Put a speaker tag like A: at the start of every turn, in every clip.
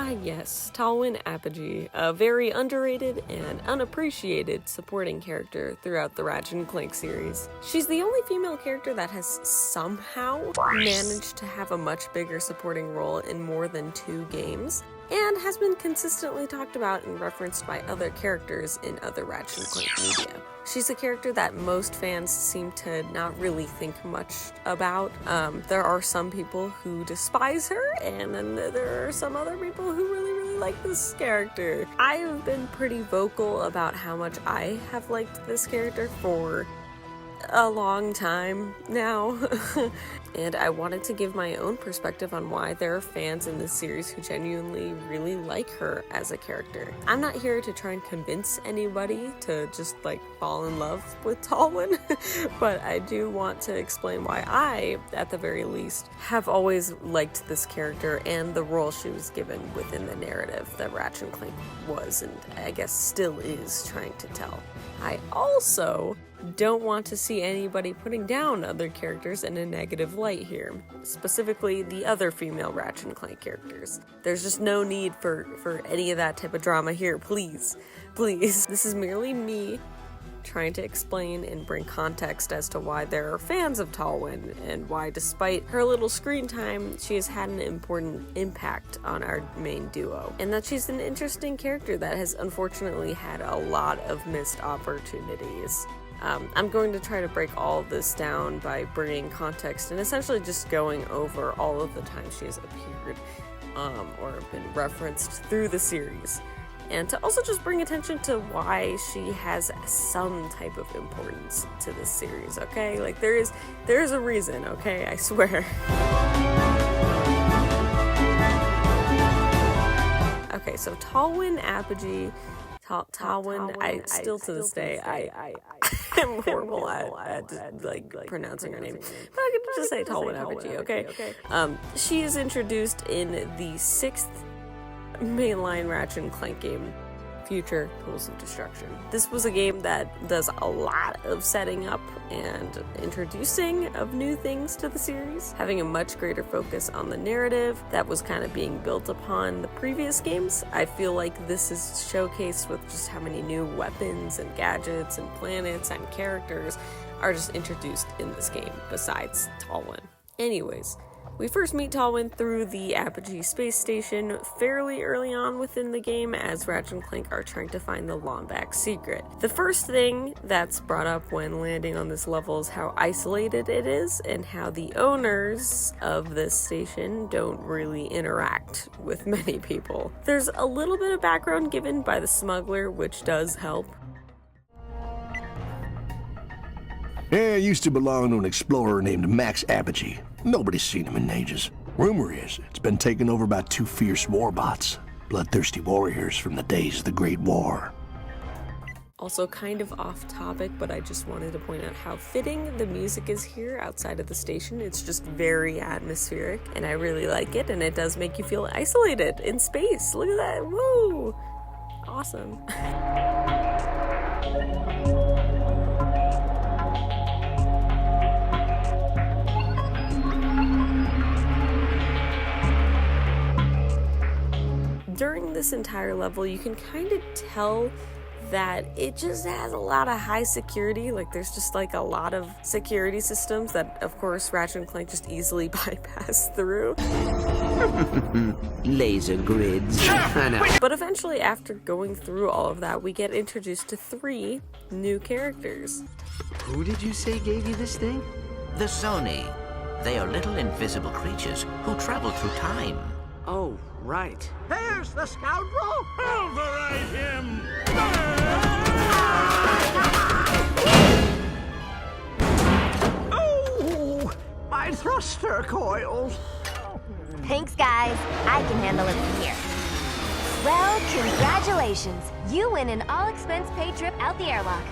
A: Ah yes, Talwyn Apogee, a very underrated and unappreciated supporting character throughout the Ratchet Clank series. She's the only female character that has somehow managed to have a much bigger supporting role in more than 2 games, and has been consistently talked about and referenced by other characters in other Ratchet Clank media. She's a character that most fans seem to not really think much about. There are some people who despise her, and then there are some other people who really like this character. I've been pretty vocal about how much I have liked this character for a long time now. And I wanted to give my own perspective on why there are fans in this series who genuinely really like her as a character. I'm not here to try and convince anybody to just fall in love with Talwyn, but I do want to explain why I, at the very least, have always liked this character and the role she was given within the narrative that Ratchet Clank was, and I guess still is, trying to tell. I also don't want to see anybody putting down other characters in a negative light here, specifically the other female Ratchet Clank characters. There's just no need for any of that type of drama here, please. This is merely me trying to explain and bring context as to why there are fans of Talwyn, and why, despite her little screen time, she has had an important impact on our main duo, and that she's an interesting character that has unfortunately had a lot of missed opportunities. I'm going to try to break all of this down by bringing context and essentially just going over all of the times she has appeared or been referenced through the series, and to also just bring attention to why she has some type of importance to this series, okay? There is a reason, okay? I swear. Okay, so Talwyn Apogee, Talwyn, I still to this day, I am horrible at pronouncing her name, but I can just say Talwyn Apogee, okay? She is introduced in the 6th mainline Ratchet Clank game, Future Tools of Destruction. This was a game that does a lot of setting up and introducing of new things to the series, having a much greater focus on the narrative that was kind of being built upon the previous games. I feel like this is showcased with just how many new weapons and gadgets and planets and characters are just introduced in this game, besides Talwyn. Anyways, we first meet Talwyn through the Apogee space station fairly early on within the game, as Ratchet and Clank are trying to find the Lombax secret. The first thing that's brought up when landing on this level is how isolated it is, and how the owners of this station don't really interact with many people. There's a little bit of background given by the smuggler, which does help.
B: Yeah, used to belong to an explorer named Max Apogee. Nobody's seen him in ages. Rumor is it's been taken over by 2 fierce warbots, bloodthirsty warriors from the days of the Great War.
A: Also kind of off topic, but I just wanted to point out how fitting the music is here outside of the station. It's just very atmospheric, and I really like it, and it does make you feel isolated in space. Look at that, woo! Awesome. During this entire level, you can kind of tell that it just has a lot of high security. There's just a lot of security systems that, of course, Ratchet and Clank just easily bypass through.
C: Laser grids.
A: But eventually, after going through all of that, we get introduced to 3 new characters.
C: Who did you say gave you this thing?
D: The Sony. They are little invisible creatures who travel through time.
C: Oh, right.
E: There's the scoundrel!
F: Override him!
E: Oh! My thruster coils!
G: Thanks, guys. I can handle it from here. Well, congratulations. You win an all-expense-paid trip out the airlock.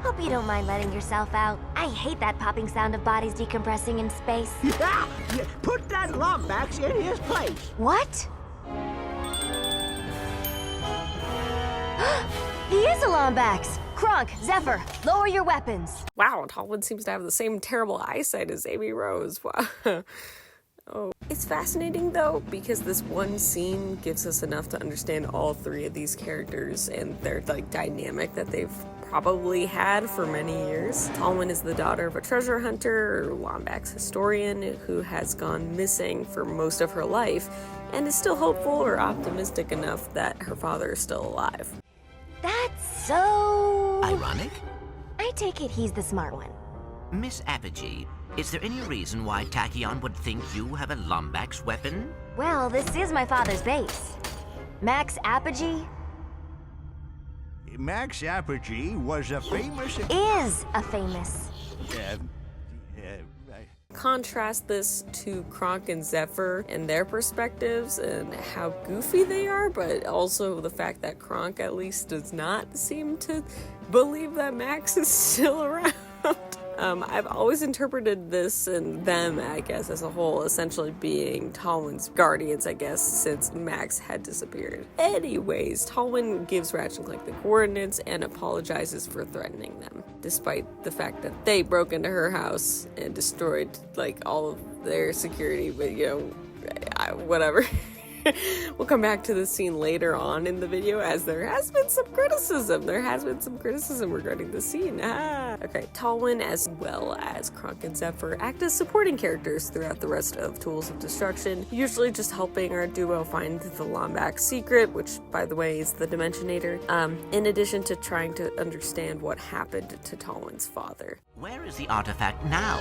G: Hope you don't mind letting yourself out. I hate that popping sound of bodies decompressing in space.
E: Yeah! Put that Lombax in his place!
G: What? He is a Lombax! Kronk, Zephyr, lower your weapons.
A: Wow, Talwyn seems to have the same terrible eyesight as Amy Rose. Wow. Oh. It's fascinating though, because this one scene gives us enough to understand all three of these characters and their like dynamic that they've probably had for many years. Talwyn is the daughter of a treasure hunter, or Lombax historian, who has gone missing for most of her life and is still hopeful or optimistic enough that her father is still alive.
G: That's so...
D: Ironic?
G: I take it he's the smart one.
D: Miss Apogee, is there any reason why Tachyon would think you have a Lombax weapon?
G: Well, this is my father's base. Max Apogee
F: Max Apogee was a famous...
G: is a famous.
A: Contrast this to Kronk and Zephyr and their perspectives and how goofy they are, but also the fact that Kronk at least does not seem to believe that Max is still around. I've always interpreted this and them, I guess, as a whole, essentially being Talwyn's guardians, I guess, since Max had disappeared. Anyways, Talwyn gives Ratchet Clank the coordinates and apologizes for threatening them, despite the fact that they broke into her house and destroyed, like, all of their security, but, you know, whatever. We'll come back to this scene later on in the video, as there has been some criticism. Regarding the scene. Okay, Talwyn as well as Kronk and Zephyr act as supporting characters throughout the rest of Tools of Destruction, usually just helping our duo find the Lombax secret, which, by the way, is the Dimensionator, in addition to trying to understand what happened to Talwyn's father.
D: Where is the artifact now?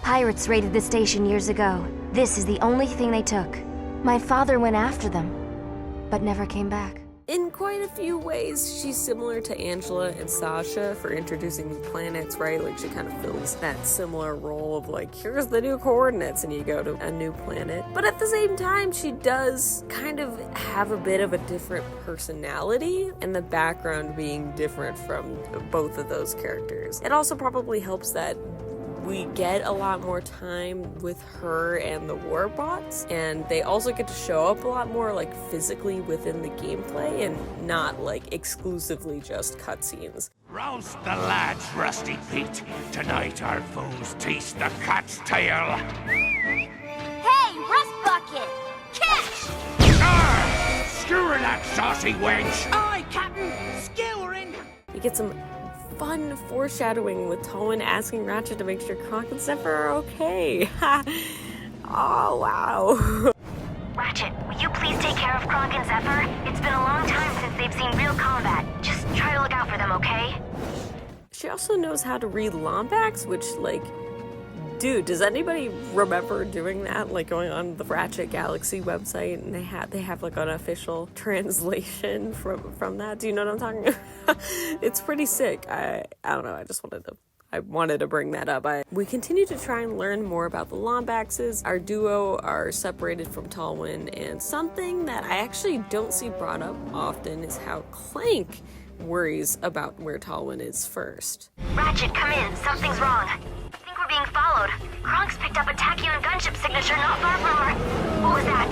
G: Pirates raided the station years ago. This is the only thing they took. My father went after them, but never came back.
A: In quite a few ways, she's similar to Angela and Sasha for introducing new planets, right? Like, she kind of fills that similar role of like, here's the new coordinates, and you go to a new planet. But at the same time, she does kind of have a bit of a different personality, and the background being different from both of those characters. It also probably helps that we get a lot more time with her and the warbots, and they also get to show up a lot more like physically within the gameplay and not like exclusively just cutscenes.
F: Roust the lads, Rusty Pete. Tonight our foes taste the cat's tail.
G: Hey, Rust Bucket! Catch!
F: Arr! Skewer that saucy wench!
E: Aye, Captain! Skewering!
A: You get some fun foreshadowing with Talwyn asking Ratchet to make sure Kronk and Zephyr are okay. Oh, wow.
G: Ratchet, will you please take care of Kronk and Zephyr? It's been a long time since they've seen real combat. Just try to look out for them, okay?
A: She also knows how to read Lombax, which, like, dude, does anybody remember doing that? Like, going on the Ratchet Galaxy website, and they have like an official translation from that. Do you know what I'm talking about? It's pretty sick. I don't know. I wanted to bring that up. We continue to try and learn more about the Lombaxes. Our duo are separated from Talwyn, and something that I actually don't see brought up often is how Clank worries about where Talwyn is first.
G: Ratchet, come in. Something's wrong. I think we're being followed. Kronk's picked up a Tachyon gunship signature not far from her. What was that?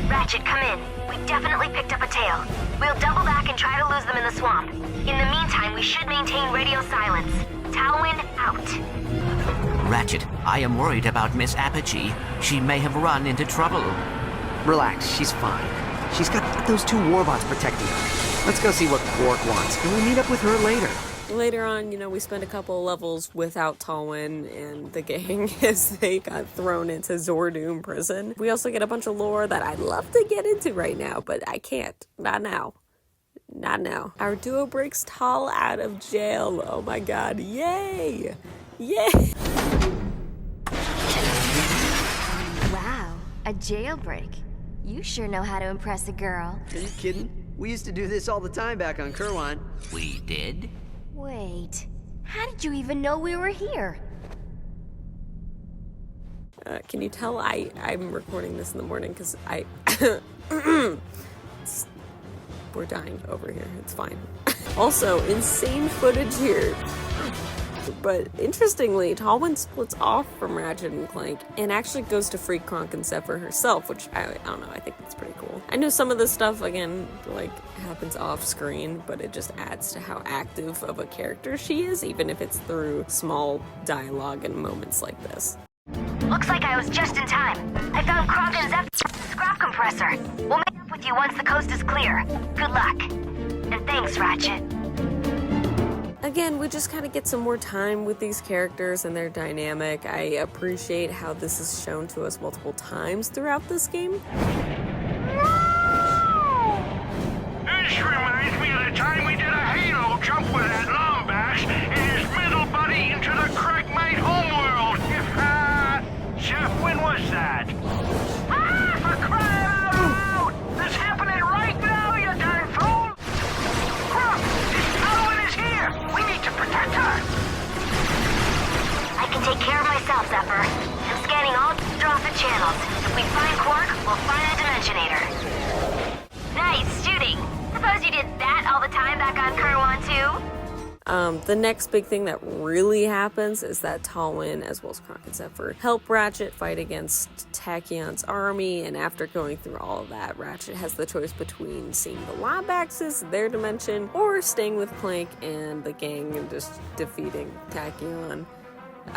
G: Ratchet, come in. We definitely picked up a tail. We'll double back and try to lose them in the swamp. In the meantime, we should maintain radio silence. Talwyn out.
D: Ratchet, I am worried about Miss Apogee. She may have run into trouble.
C: Relax, she's fine. She's got those two warbots protecting her. Let's go see what Quark wants, and we'll meet up with her later.
A: Later on, you know, we spent a couple of levels without Talwyn and the gang as they got thrown into Zordoom prison. We also get a bunch of lore that I'd love to get into right now, but I can't. Not now. Not now. Our duo breaks Tal out of jail. Oh my god. Yay! Yay!
G: Wow, a jailbreak. You sure know how to impress a girl.
C: Are you kidding? We used to do this all the time back on Kerwan.
D: We did?
G: Wait, how did you even know we were here?
A: Can you tell I'm recording this in the morning because we're dying over here. It's fine. Also, insane footage here. But interestingly, Talwyn splits off from Ratchet and Clank and actually goes to free Kronk and Zephyr herself, which I don't know, I think that's pretty cool. I know some of this stuff, again, like, happens off screen, but it just adds to how active of a character she is, even if it's through small dialogue and moments like this.
G: Looks like I was just in time. I found Kronk and Zeph's scrap compressor. We'll meet up with you once the coast is clear. Good luck. And thanks, Ratchet.
A: Again, we just kind of get some more time with these characters and their dynamic. I appreciate how this is shown to us multiple times throughout this game.
F: This reminds me of the time we did a halo jump with that Lombax and his middle buddy into the crack-made homeworld. Chef, when was that? Ah, for crying out loud! This happening right now, you darn fool! Crook, this Talwyn is here! We need to protect her!
G: I can take care of myself, Zephyr. I'm scanning all profit channels. If we find Quark, we'll find the Dimensionator. Nice shooting. Suppose you did that all the time back on Kerwan too?
A: The next big thing that really happens is that Talwyn, as well as Kronk and Zephyr, help Ratchet fight against Tachyon's army, and after going through all of that, Ratchet has the choice between seeing the Lombaxes, their dimension, or staying with Clank and the gang and just defeating Tachyon.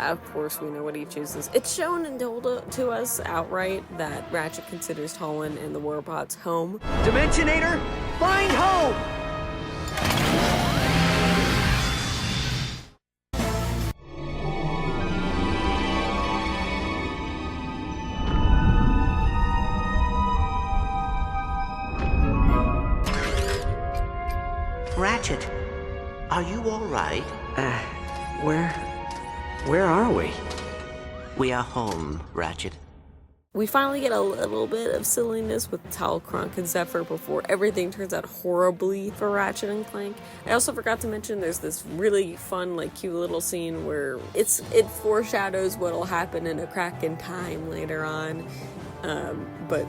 A: Of course, we know what he chooses. It's shown and told to us outright that Ratchet considers Talwyn and the Warbots home.
C: Dimensionator, find home!
D: Ratchet, are you all right?
C: Where are we?
D: We are home, Ratchet.
A: We finally get a little bit of silliness with Tal, Kronk, and Zephyr before everything turns out horribly for Ratchet and Clank. I also forgot to mention there's this really fun, cute little scene where it foreshadows what'll happen in A Crack in Time later on. But,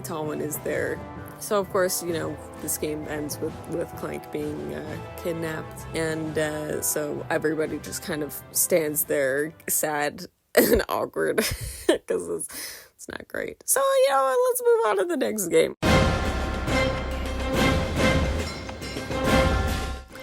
A: Talwyn is there. So, of course, this game ends with Clank being kidnapped. And so everybody just kind of stands there sad and awkward because it's not great. So, let's move on to the next game.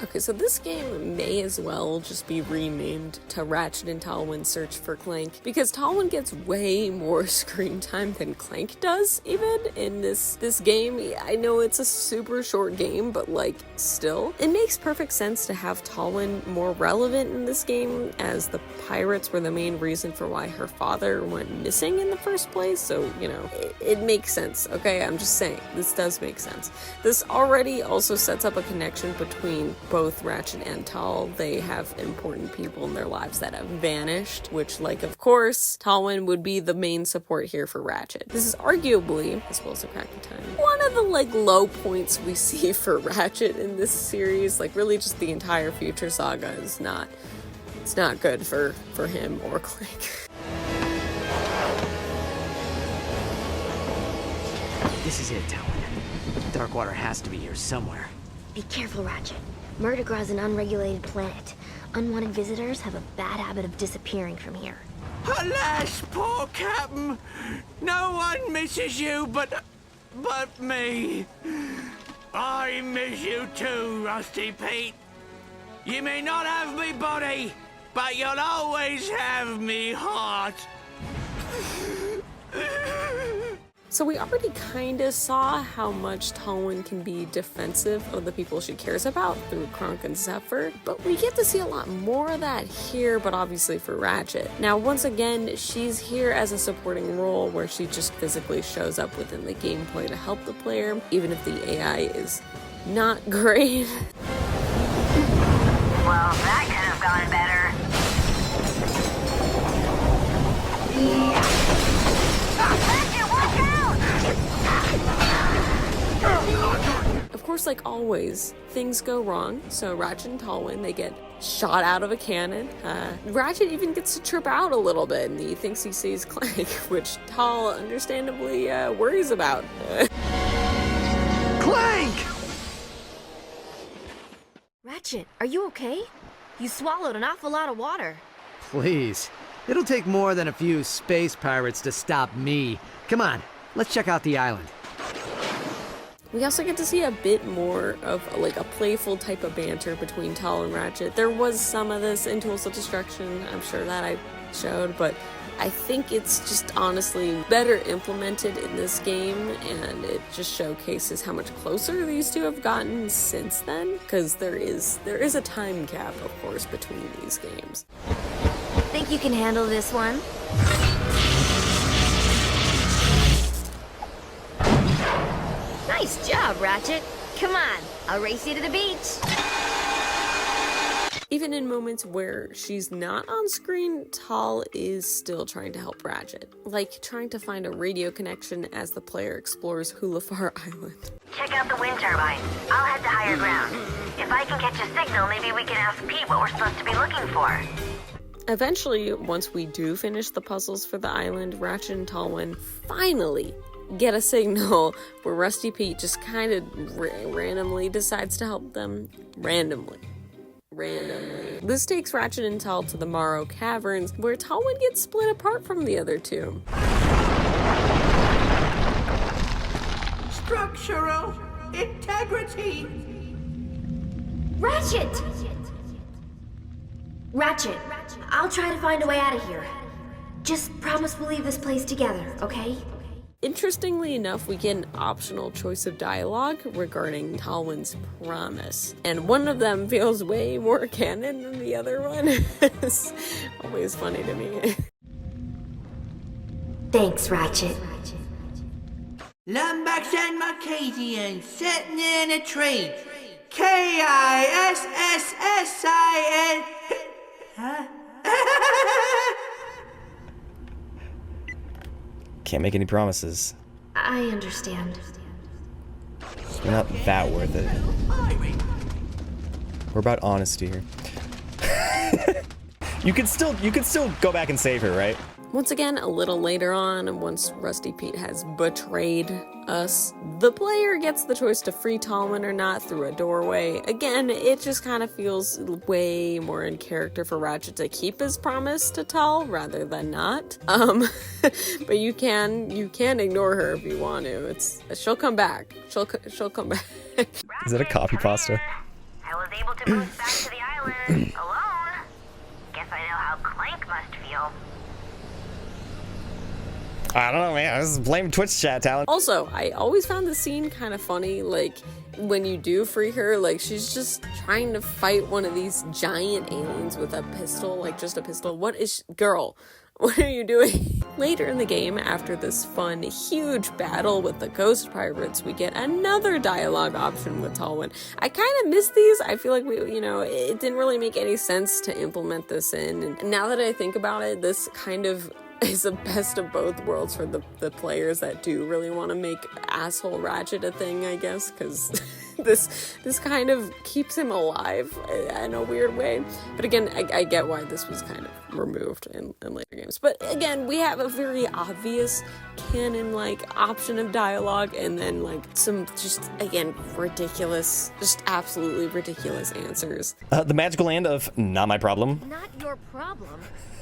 A: Okay, so this game may as well just be renamed to Ratchet and Talwyn Search for Clank, because Talwyn gets way more screen time than Clank does, even in this game. I know it's a super short game, but still. It makes perfect sense to have Talwyn more relevant in this game, as the pirates were the main reason for why her father went missing in the first place, so, it makes sense, okay? I'm just saying, this does make sense. This already also sets up a connection between both Ratchet and Tal. They have important people in their lives that have vanished, which, of course, Talwyn would be the main support here for Ratchet. This is arguably, as well as A Crack in Time, one of the, low points we see for Ratchet in this series. Really just the entire Future Saga is not good for him or Clank.
C: This is it, Talwyn. Darkwater has to be here somewhere.
G: Be careful, Ratchet. Murdergra is an unregulated planet. Unwanted visitors have a bad habit of disappearing from here.
F: Alas, poor Captain. No one misses you but me. I miss you too, Rusty Pete. You may not have me body, but you'll always have me heart.
A: So we already kind of saw how much Talwyn can be defensive of the people she cares about through Kronk and Zephyr, but we get to see a lot more of that here, but obviously for Ratchet. Now, once again, she's here as a supporting role where she just physically shows up within the gameplay to help the player, even if the AI is not great.
G: Well, that could have gone better.
A: Of course, like always, things go wrong, so Ratchet and Talwyn, they get shot out of a cannon. Ratchet even gets to trip out a little bit, and he thinks he sees Clank, which Tal understandably worries about.
C: Clank!
G: Ratchet, are you okay? You swallowed an awful lot of water.
C: Please. It'll take more than a few space pirates to stop me. Come on, let's check out the island.
A: We also get to see a bit more of like a playful type of banter between Tal and Ratchet. There was some of this in Tools of Destruction. I'm sure that I showed, but I think it's just honestly better implemented in this game, and it just showcases how much closer these two have gotten since then, because there is a time gap, of course, between these games.
G: Think you can handle this one? Nice job, Ratchet. Come on, I'll race you to the beach.
A: Even in moments where she's not on screen, Tal is still trying to help Ratchet, like trying to find a radio connection as the player explores Hulafar Island.
H: Check out the wind turbine. I'll head to higher ground. If I can catch a signal, maybe we can ask Pete what we're supposed to be looking for.
A: Eventually, once we do finish the puzzles for the island, Ratchet and Talwyn finally get a signal where Rusty Pete just kind of randomly decides to help them. Randomly. This takes Ratchet and Tal to the Morrow Caverns, where Talwyn gets split apart from the other two.
E: Structural integrity.
G: Ratchet! Ratchet, I'll try to find a way out of here. Just promise we'll leave this place together, okay?
A: Interestingly enough, we get an optional choice of dialogue regarding Talwyn's promise. And one of them feels way more canon than the other one. It's always funny to me.
G: Thanks, Ratchet.
E: Lumbax and Marcasians setting in a trade. K-I-S-S-S-I-N. Huh?
I: Can't make any promises.
G: I understand.
I: You're not that worth it. We're about honesty here. You could still go back and save her, right?
A: Once again, a little later on, once Rusty Pete has betrayed us, the player gets the choice to free Talwyn or not through a doorway. Again, it just kind of feels way more in character for Ratchet to keep his promise to Tal rather than not. But you can ignore her if you want to. She'll come back. She'll come back.
I: Is that a copy pasta?
H: I was able to move back to the island alone. Guess I know how Clank must feel.
I: I don't know, man. I just blame Twitch chat talent.
A: Also, I always found the scene kind of funny, like, when you do free her, like, she's just trying to fight one of these giant aliens with a pistol, like, just a pistol. Girl, what are you doing? Later in the game, after this fun, huge battle with the ghost pirates, we get another dialogue option with Talwyn. I kind of miss these. I feel like it didn't really make any sense to implement this in. And now that I think about it, this kind of is the best of both worlds for the players that do really want to make asshole Ratchet a thing, I guess, because this kind of keeps him alive in a weird way. But again, I get why this was kind of removed in later games. But again, we have a very obvious canon-like option of dialogue, and then like some just, again, ridiculous, just absolutely ridiculous answers.
I: The magical land of not my problem.
G: Not your problem.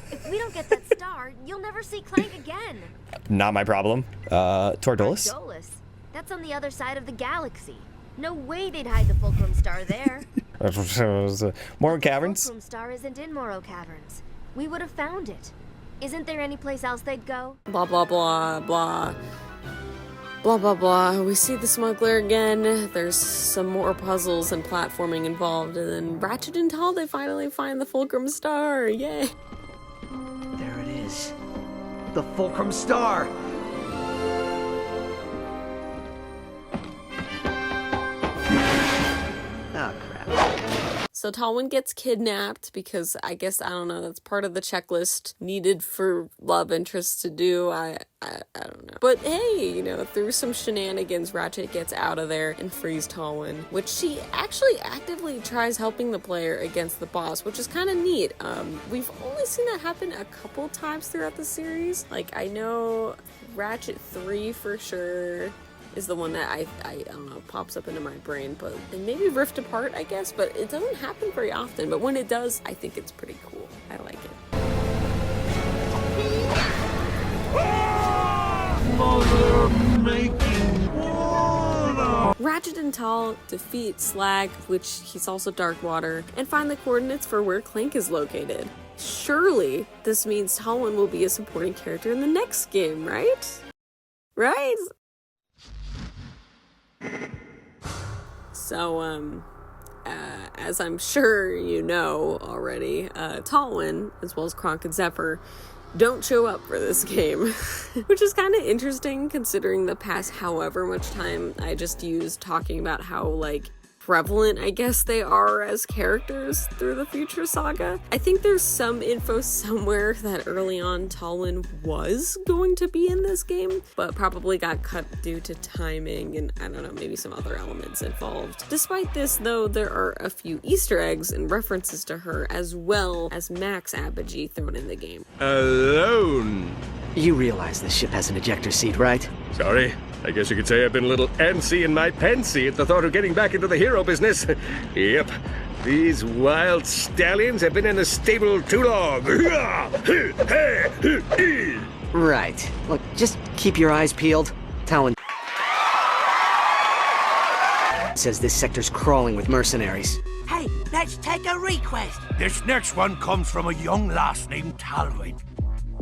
G: If we don't get that star, you'll never see Clank again.
I: Not my problem. Tordolis?
G: Tordolis? That's on the other side of the galaxy. No way they'd hide the Fulcrum Star there.
I: Morrow Caverns?
G: The Fulcrum Star isn't in Morrow Caverns. We would have found it. Isn't there any place else they'd go?
A: Blah, blah, blah, blah. Blah, blah, blah. We see the smuggler again. There's some more puzzles and platforming involved. And then Ratchet and Tal, they finally find the Fulcrum Star. Yay.
C: There it is. The Fulcrum Star! Oh, crap.
A: So Talwyn gets kidnapped because I don't know, that's part of the checklist needed for love interests to do. I don't know. But hey, through some shenanigans, Ratchet gets out of there and frees Talwyn, which she actually actively tries helping the player against the boss, which is kind of neat. We've only seen that happen a couple times throughout the series. Like, I know Ratchet 3 for sure is the one that I don't know, pops up into my brain, but and maybe Rift Apart, I guess, but it doesn't happen very often. But when it does, I think it's pretty cool. I like it. Ratchet and Tal defeat Slag, which he's also Darkwater, and find the coordinates for where Clank is located. Surely this means Talwyn will be a supporting character in the next game, right? Right? So, as I'm sure you know already, Talwyn, as well as Kronk and Zephyr, don't show up for this game, which is kind of interesting considering the past however much time I just used talking about how, like, prevalent, I guess, they are as characters through the future saga. I think there's some info somewhere that early on Talwyn was going to be in this game, but probably got cut due to timing and, I don't know, maybe some other elements involved. Despite this, though, there are a few Easter eggs and references to her, as well as Max Apogee thrown in the game.
J: Alone.
C: You realize this ship has an ejector seat, right?
J: Sorry. I guess you could say I've been a little antsy in my pantsy at the thought of getting back into the hero business. Yep. These wild stallions have been in the stable too long.
C: Right. Look, just keep your eyes peeled. Talwyn says this sector's crawling with mercenaries.
E: Hey, let's take a request.
F: This next one comes from a young lass named Talwyn.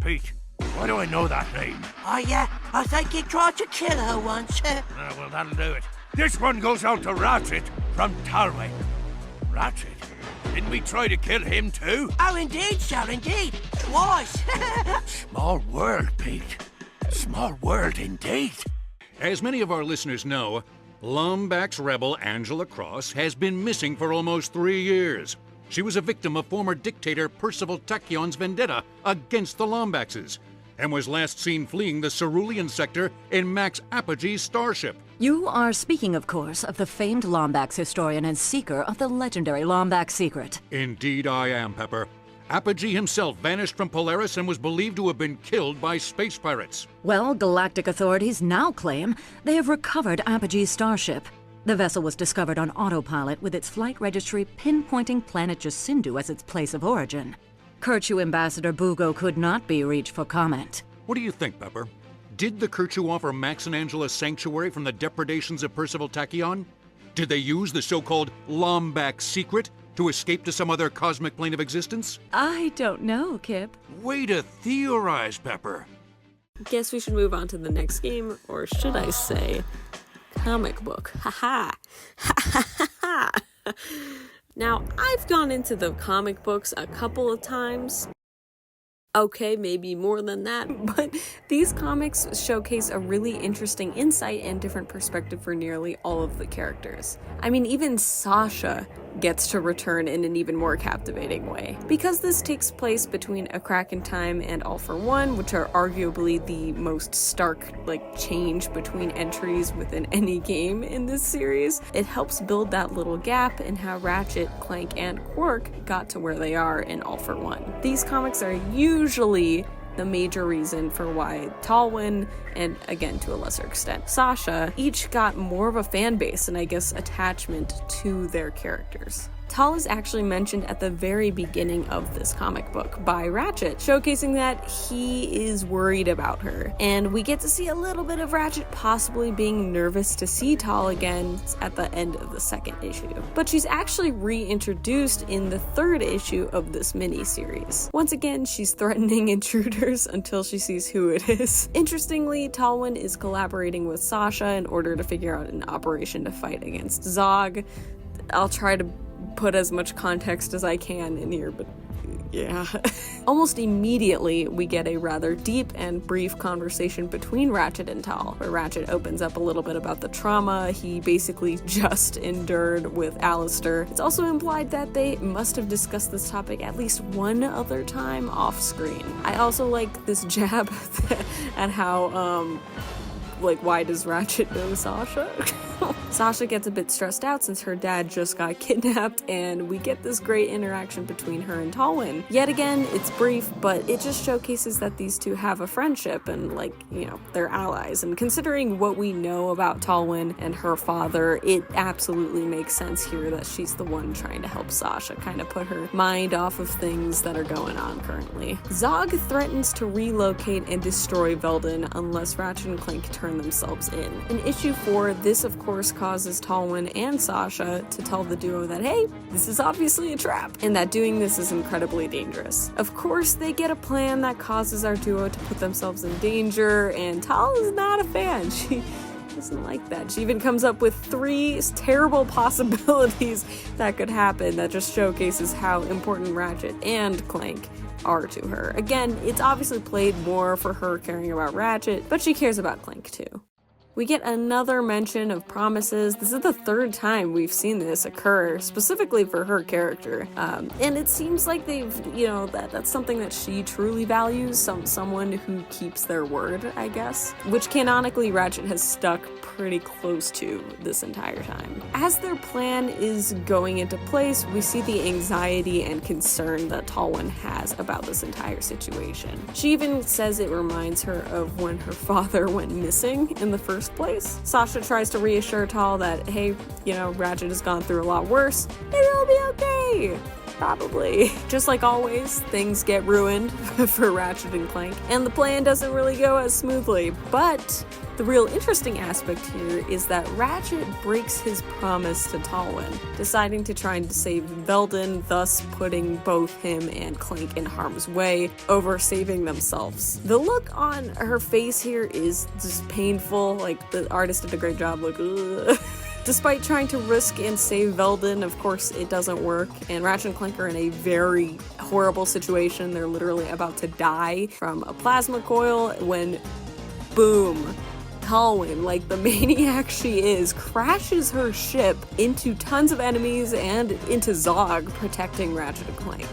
F: Pete, why do I know that name?
E: Oh yeah, I think you tried to kill her once.
F: Well, that'll do it. This one goes out to Ratchet from Talwyn. Ratchet? Didn't we try to kill him too?
E: Oh indeed, sir, indeed. Twice.
F: Small world, Pete. Small world indeed.
K: As many of our listeners know, Lombax rebel Angela Cross has been missing for almost 3 years. She was a victim of former dictator Percival Tachyon's vendetta against the Lombaxes, and was last seen fleeing the Cerulean sector in Max Apogee's starship.
L: You are speaking, of course, of the famed Lombax historian and seeker of the legendary Lombax secret.
K: Indeed I am, Pepper. Apogee himself vanished from Polaris and was believed to have been killed by space pirates.
L: Well, galactic authorities now claim they have recovered Apogee's starship. The vessel was discovered on autopilot with its flight registry pinpointing planet Jacindu as its place of origin. Kerchu Ambassador Bugo could not be reached for comment.
K: What do you think, Pepper? Did the Kerchu offer Max and Angela sanctuary from the depredations of Percival Tachyon? Did they use the so-called Lombax secret to escape to some other cosmic plane of existence?
L: I don't know, Kip.
K: Way to theorize, Pepper.
A: Guess we should move on to the next game, or should I say, comic book. Haha. Ha. Now, I've gone into the comic books a couple of times. Okay, maybe more than that, but these comics showcase a really interesting insight and different perspective for nearly all of the characters. I mean, even Sasha gets to return in an even more captivating way. Because this takes place between A Crack in Time and All for One, which are arguably the most stark, change between entries within any game in this series, it helps build that little gap in how Ratchet, Clank, and Quark got to where they are in All for One. These comics are usually the major reason for why Talwyn, and again to a lesser extent Sasha, each got more of a fan base and I guess attachment to their characters. Tal is actually mentioned at the very beginning of this comic book by Ratchet, showcasing that he is worried about her. And we get to see a little bit of Ratchet possibly being nervous to see Tal again at the end of the second issue. But she's actually reintroduced in the third issue of this mini-series. Once again, she's threatening intruders until she sees who it is. Interestingly, Talwyn is collaborating with Sasha in order to figure out an operation to fight against Zog. I'll try to put as much context as I can in here, but yeah. Almost immediately, we get a rather deep and brief conversation between Ratchet and Tal, where Ratchet opens up a little bit about the trauma he basically just endured with Alistair. It's also implied that they must have discussed this topic at least one other time off screen. I also like this jab at how, why does Ratchet know Sasha? Sasha gets a bit stressed out since her dad just got kidnapped, and we get this great interaction between her and Talwyn. Yet again, it's brief, but it just showcases that these two have a friendship and, they're allies. And considering what we know about Talwyn and her father, it absolutely makes sense here that she's the one trying to help Sasha kind of put her mind off of things that are going on currently. Zog threatens to relocate and destroy Veldin unless Ratchet and Clank turn turn themselves in. In issue 4, this of course causes Talwyn and Sasha to tell the duo that, hey, this is obviously a trap, and that doing this is incredibly dangerous. Of course, they get a plan that causes our duo to put themselves in danger, and Tal is not a fan. She doesn't like that. She even comes up with 3 terrible possibilities that could happen that just showcases how important Ratchet and Clank are to her. Again, it's obviously played more for her caring about Ratchet, but she cares about Clank too. We get another mention of promises. This is the 3rd time we've seen this occur, specifically for her character. And it seems like they've, that's something that she truly values, someone who keeps their word, I guess, which canonically Ratchet has stuck pretty close to this entire time. As their plan is going into place, we see the anxiety and concern that Talwyn has about this entire situation. She even says it reminds her of when her father went missing in the first place. Sasha tries to reassure Tal that, hey, Ratchet has gone through a lot worse, and it'll be okay. Probably. Just like always, things get ruined for Ratchet and Clank, and the plan doesn't really go as smoothly. But the real interesting aspect here is that Ratchet breaks his promise to Talwyn, deciding to try and save Veldin, thus putting both him and Clank in harm's way over saving themselves. The look on her face here is just painful. Like, the artist did a great job. Like, ugh. Despite trying to risk and save Veldin, of course it doesn't work, and Ratchet and Clank are in a very horrible situation. They're literally about to die from a plasma coil when, boom, Talwyn, like the maniac she is, crashes her ship into tons of enemies and into Zog, protecting Ratchet and Clank.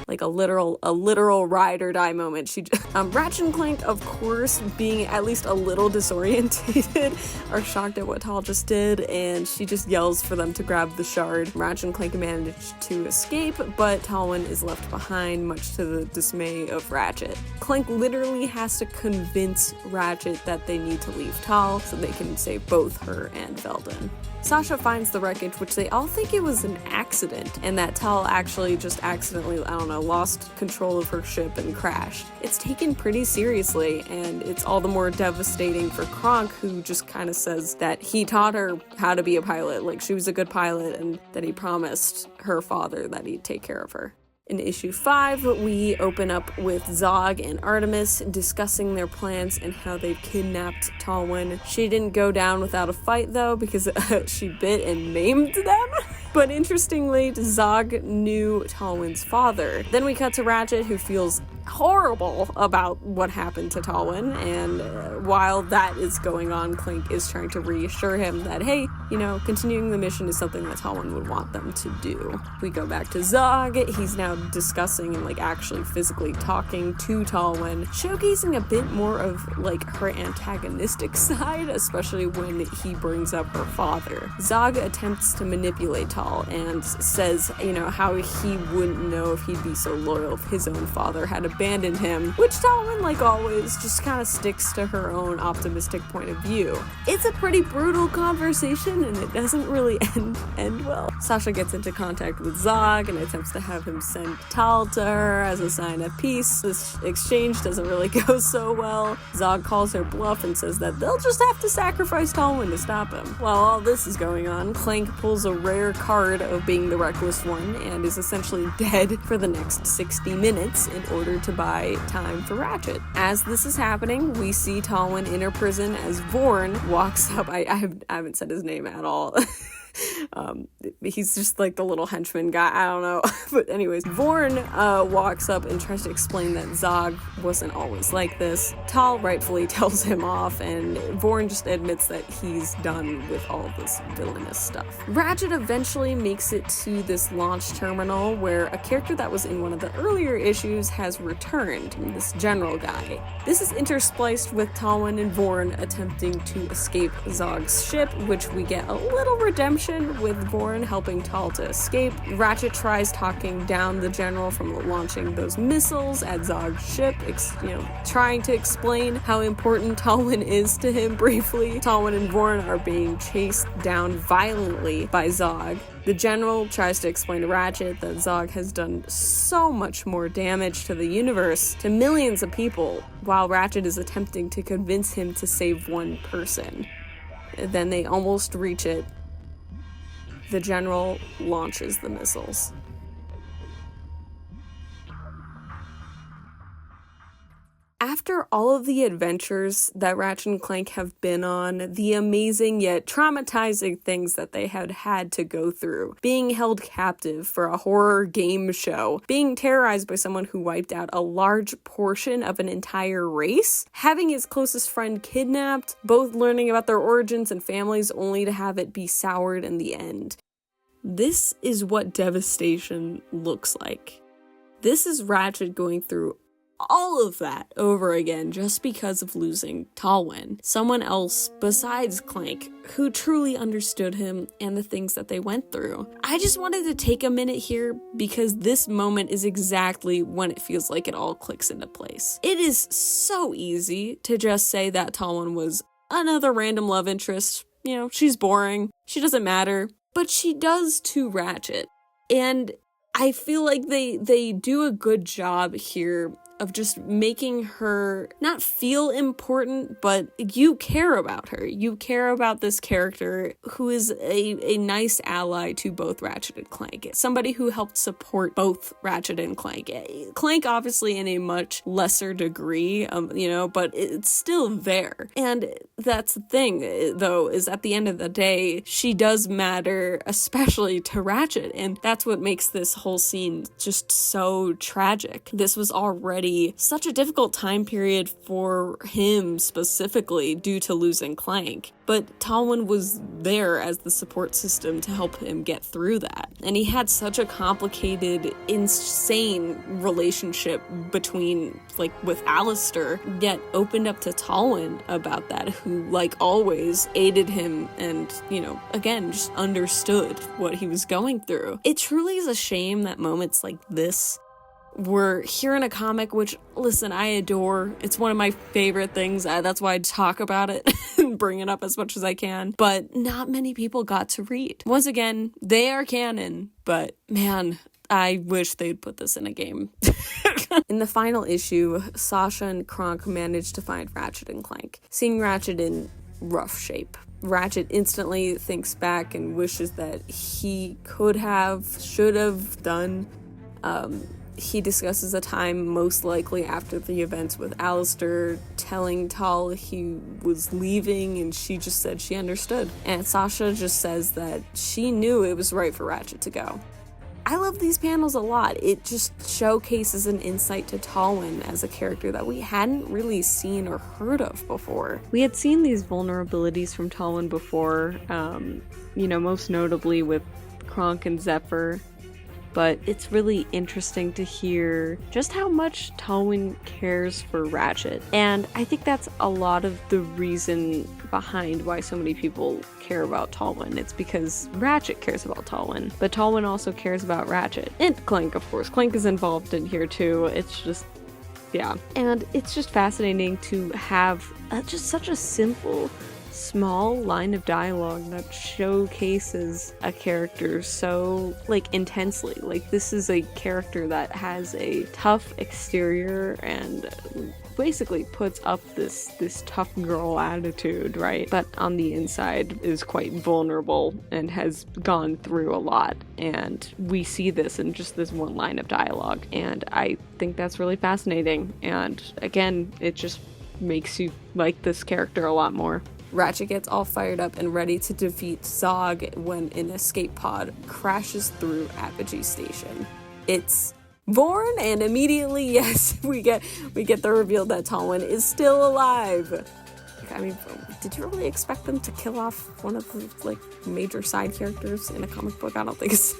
A: Like a literal ride or die moment. Ratchet and Clank, of course, being at least a little disorientated, are shocked at what Tal just did, and she just yells for them to grab the shard. Ratchet and Clank manage to escape, but Talwyn is left behind, much to the dismay of Ratchet. Clank literally has to convince Ratchet that they need to leave Tal so they can save both her and Veldin. Sasha finds the wreckage, which they all think it was an accident, and that Tal actually just accidentally, lost control of her ship and crashed. It's taken pretty seriously, and it's all the more devastating for Kronk, who just kind of says that he taught her how to be a pilot, like she was a good pilot, and that he promised her father that he'd take care of her. In issue 5, we open up with Zog and Artemis discussing their plans and how they've kidnapped Talwyn. She didn't go down without a fight though, because she bit and maimed them. But interestingly, Zog knew Talwyn's father. Then we cut to Ratchet, who feels horrible about what happened to Talwyn, and while that is going on, Clank is trying to reassure him that, hey, continuing the mission is something that Talwyn would want them to do. We go back to Zog. He's now discussing and actually physically talking to Talwyn, showcasing a bit more of her antagonistic side, especially when he brings up her father. Zog attempts to manipulate Tal and says, how he wouldn't know if he'd be so loyal if his own father had abandoned him, which Talwyn, like always, just kind of sticks to her own optimistic point of view. It's a pretty brutal conversation, and it doesn't really end well. Sasha gets into contact with Zog and attempts to have him send Tal to her as a sign of peace. This exchange doesn't really go so well. Zog calls her bluff and says that they'll just have to sacrifice Talwyn to stop him. While all this is going on, Clank pulls a rare card of being the reckless one and is essentially dead for the next 60 minutes in order to buy time for Ratchet. As this is happening, we see Talwyn in her prison as Vorn walks up. I haven't said his name at all. He's just like the little henchman guy, I don't know. But anyways, Vorn walks up and tries to explain that Zog wasn't always like this. Tal rightfully tells him off, and Vorn just admits that he's done with all of this villainous stuff. Ratchet eventually makes it to this launch terminal where a character that was in one of the earlier issues has returned, this general guy. This is interspliced with Talwyn and Vorn attempting to escape Zog's ship, which we get a little redemption mission with Vorn helping Tal to escape. Ratchet tries talking down the general from launching those missiles at Zog's ship, trying to explain how important Talwyn is to him briefly. Talwyn and Vorn are being chased down violently by Zog. The general tries to explain to Ratchet that Zog has done so much more damage to the universe, to millions of people, while Ratchet is attempting to convince him to save one person. Then they almost reach it. The general launches the missiles. After all of the adventures that Ratchet and Clank have been on, the amazing yet traumatizing things that they had to go through, being held captive for a horror game show, being terrorized by someone who wiped out a large portion of an entire race, having his closest friend kidnapped, both learning about their origins and families only to have it be soured in the end. This is what devastation looks like. This is Ratchet going through all of that over again just because of losing Talwyn, someone else besides Clank who truly understood him and the things that they went through. I just wanted to take a minute here because this moment is exactly when it feels like it all clicks into place. It is so easy to just say that Talwyn was another random love interest. She's boring, she doesn't matter, but she does to Ratchet. And I feel like they do a good job here of just making her not feel important, but you care about her. You care about this character who is a nice ally to both Ratchet and Clank. Somebody who helped support both Ratchet and Clank. Clank obviously in a much lesser degree, but it's still there. And that's the thing, though, is at the end of the day, she does matter, especially to Ratchet. And that's what makes this whole scene just so tragic. This was already such a difficult time period for him specifically due to losing Clank. But Talwyn was there as the support system to help him get through that. And he had such a complicated, insane relationship with Alistair, yet opened up to Talwyn about that, who, like always, aided him and, again, just understood what he was going through. It truly is a shame that moments like this were here in a comic, which, listen, I adore. It's one of my favorite things. That's why I talk about it and bring it up as much as I can. But not many people got to read. Once again, they are canon, but man, I wish they'd put this in a game. In the final issue, Sasha and Kronk managed to find Ratchet and Clank, seeing Ratchet in rough shape. Ratchet instantly thinks back and wishes that he should have done. He discusses a time most likely after the events with Alistair, telling Tal he was leaving, and she just said she understood. And Sasha just says that she knew it was right for Ratchet to go. I love these panels a lot. It just showcases an insight to Talwyn as a character that we hadn't really seen or heard of before. We had seen these vulnerabilities from Talwyn before, most notably with Kronk and Zephyr. But it's really interesting to hear just how much Talwyn cares for Ratchet. And I think that's a lot of the reason behind why so many people care about Talwyn. It's because Ratchet cares about Talwyn, but Talwyn also cares about Ratchet. And Clank, of course. Clank is involved in here too. It's just, yeah. And it's just fascinating to have just such a simple, small line of dialogue that showcases a character so intensely. This is a character that has a tough exterior and basically puts up this tough girl attitude, right? But on the inside is quite vulnerable and has gone through a lot. And we see this in just this one line of dialogue. And I think that's really fascinating. And again, it just makes you like this character a lot more. Ratchet gets all fired up and ready to defeat Zog when an escape pod crashes through Apogee Station. It's Vorn, and immediately, yes, we get the reveal that Talwyn is still alive. I mean, did you really expect them to kill off one of the major side characters in a comic book? I don't think so.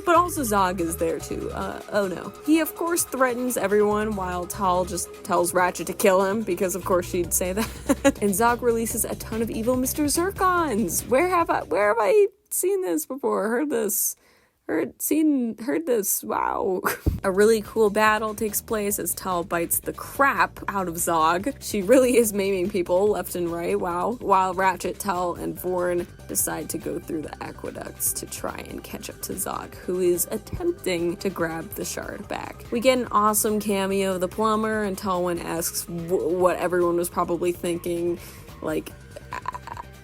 A: But also Zog is there too. Oh no. He of course threatens everyone while Tal just tells Ratchet to kill him, because of course she'd say that. And Zog releases a ton of evil Mr. Zircons. Where have I seen this before, heard this. Heard this, wow. A really cool battle takes place as Tal bites the crap out of Zog. She really is maiming people left and right, wow. While Ratchet, Tal, and Vorn decide to go through the aqueducts to try and catch up to Zog, who is attempting to grab the shard back. We get an awesome cameo of the plumber, and Talwyn asks what everyone was probably thinking, like,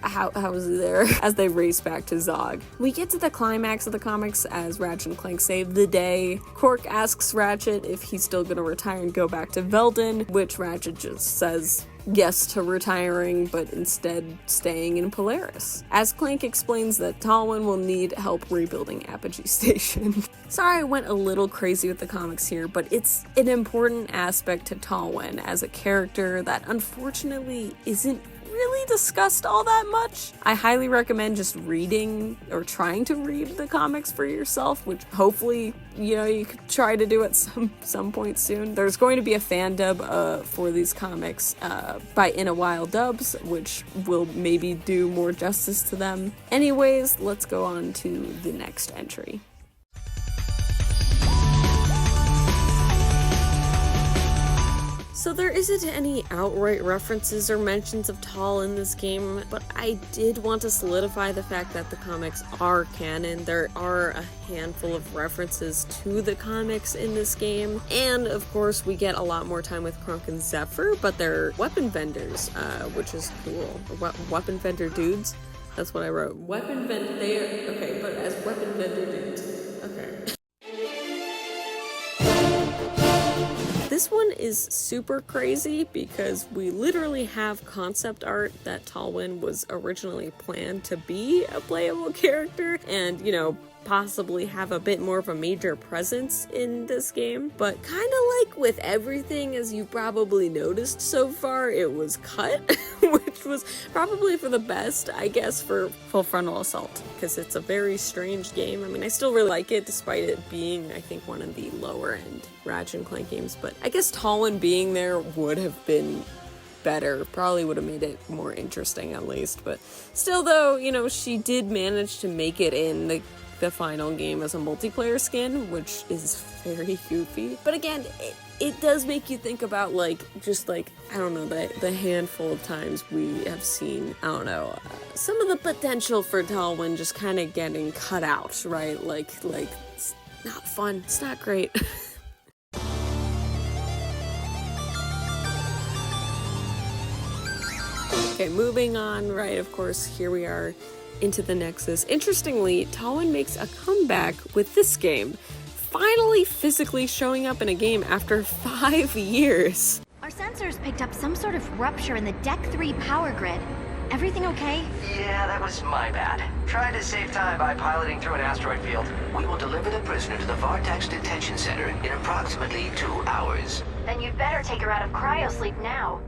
A: how was he there? As they race back to Zog. We get to the climax of the comics as Ratchet and Clank save the day. Cork asks Ratchet if he's still gonna retire and go back to Veldin, which Ratchet just says yes to retiring, but instead staying in Polaris. As Clank explains that Talwyn will need help rebuilding Apogee Station. Sorry I went a little crazy with the comics here, but it's an important aspect to Talwyn as a character that unfortunately isn't really discussed all that much. I highly recommend just reading or trying to read the comics for yourself, which hopefully, you know, you could try to do at some point soon. There's going to be a fan dub for these comics by innawhiledubs, which will maybe do more justice to them. Anyways, let's go on to the next entry. So there isn't any outright references or mentions of Tal in this game, but I did want to solidify the fact that the comics are canon. There are a handful of references to the comics in this game, and of course we get a lot more time with Kronk and Zephyr, but they're weapon vendors, which is cool. Weapon vendor dudes? That's what I wrote. Weapon vendor, okay, but as weapon vendor dudes. Okay. This one is super crazy because we literally have concept art that Talwyn was originally planned to be a playable character and, you know, possibly have a bit more of a major presence in this game. But kind of like with everything, as you probably noticed so far, it was cut, which was probably for the best, I guess, for Full Frontal Assault, because it's a very strange game. I mean, I still really like it, despite it being, I think, one of the lower end Ratchet and Clank games, but I guess Talwyn being there would have been better, probably would have made it more interesting at least, but still though, you know, she did manage to make it in the final game as a multiplayer skin, which is very goofy. But again, it does make you think about, like, just like, I don't know, the handful of times we have seen, I don't know, some of the potential for Talwyn just kind of getting cut out, right? Like, it's not fun, it's not great. Okay, moving on, right, of course, here we are into the Nexus. Interestingly, Talwyn makes a comeback with this game, finally physically showing up in a game after 5 years.
G: Our sensors picked up some sort of rupture in the Deck 3 power grid. Everything okay?
M: Yeah, that was my bad. Tried to save time by piloting through an asteroid field.
D: We will deliver the prisoner to the Vartax Detention Center in approximately 2 hours.
H: Then you'd better take her out of cryosleep now.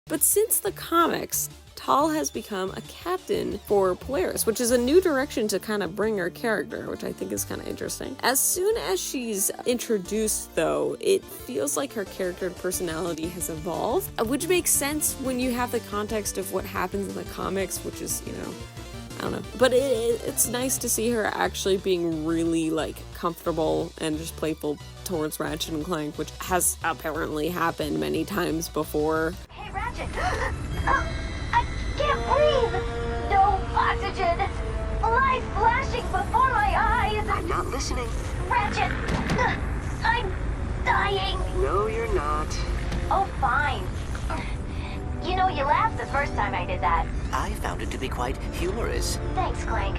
A: But since the comics, Tal has become a captain for Polaris, which is a new direction to kind of bring her character, which I think is kind of interesting. As soon as she's introduced, though, it feels like her character and personality has evolved, which makes sense when you have the context of what happens in the comics, which is, you know, I don't know. But it's nice to see her actually being really, like, comfortable and just playful towards Ratchet and Clank, which has apparently happened many times before.
H: Hey, Ratchet! I can't breathe! No oxygen! Light flashing before my eyes!
M: I'm not listening.
H: Ratchet! I'm dying!
M: No, you're not.
H: Oh, fine. You know, you laughed the first time I did that.
D: I found it to be quite humorous.
H: Thanks, Clank.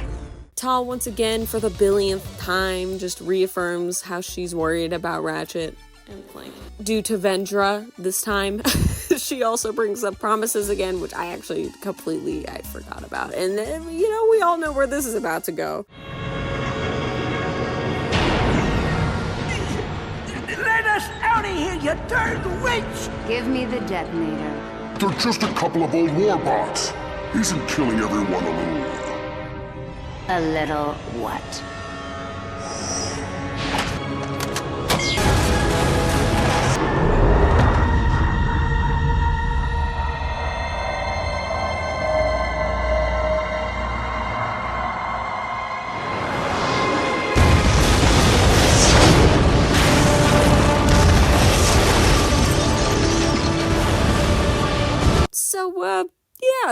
A: Tal, once again, for the billionth time, just reaffirms how she's worried about Ratchet and Clank. Due to Vendra this time, she also brings up promises again, which I actually I forgot about. And then, you know, we all know where this is about to go.
E: Let us out of here, you darn witch!
L: Give me the detonator.
N: They're just a couple of old warbots. Isn't killing everyone a little...
L: A little what?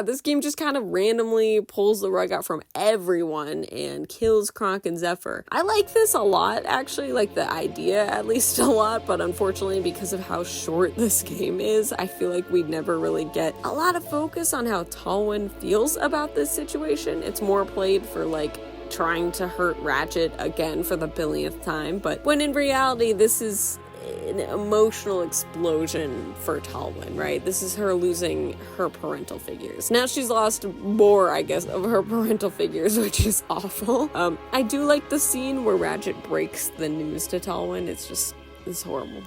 A: this game just kind of randomly pulls the rug out from everyone and kills Kronk and Zephyr. I like this a lot, actually, like the idea at least a lot, but unfortunately because of how short this game is, I feel like we'd never really get a lot of focus on how Talwyn feels about this situation. It's more played for like trying to hurt Ratchet again for the billionth time, but when in reality this is an emotional explosion for Talwyn, right? This is her losing her parental figures. Now she's lost more, I guess, of her parental figures, which is awful. I do like the scene where Ratchet breaks the news to Talwyn. It's horrible.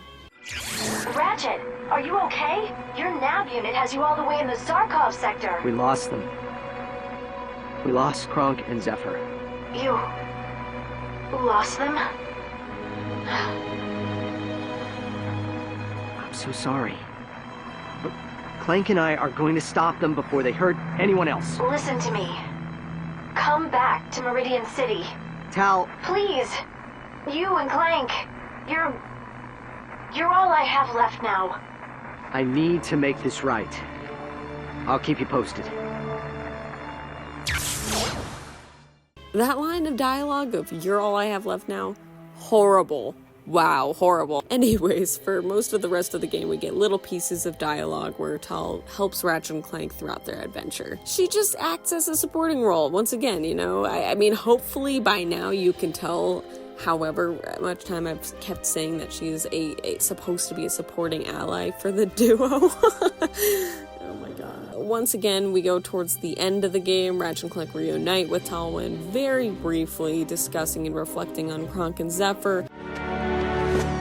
H: Ratchet, are you okay? Your nav unit has you all the way in the Zarkov sector.
C: We lost them. We lost Kronk and Zephyr.
H: You lost them?
C: I'm so sorry. But Clank and I are going to stop them before they hurt anyone else.
H: Listen to me. Come back to Meridian City.
C: Tal...
H: Please. You and Clank. You're all I have left now.
C: I need to make this right. I'll keep you posted.
A: That line of dialogue of "you're all I have left now," horrible. Wow, horrible. Anyways, for most of the rest of the game, we get little pieces of dialogue where Tal helps Ratchet and Clank throughout their adventure. She just acts as a supporting role, once again, you know? I mean, hopefully by now you can tell, however much time I've kept saying that she is supposed to be a supporting ally for the duo. Oh my god. Once again, we go towards the end of the game. Ratchet and Clank reunite with Talwyn, very briefly discussing and reflecting on Kronk and Zephyr.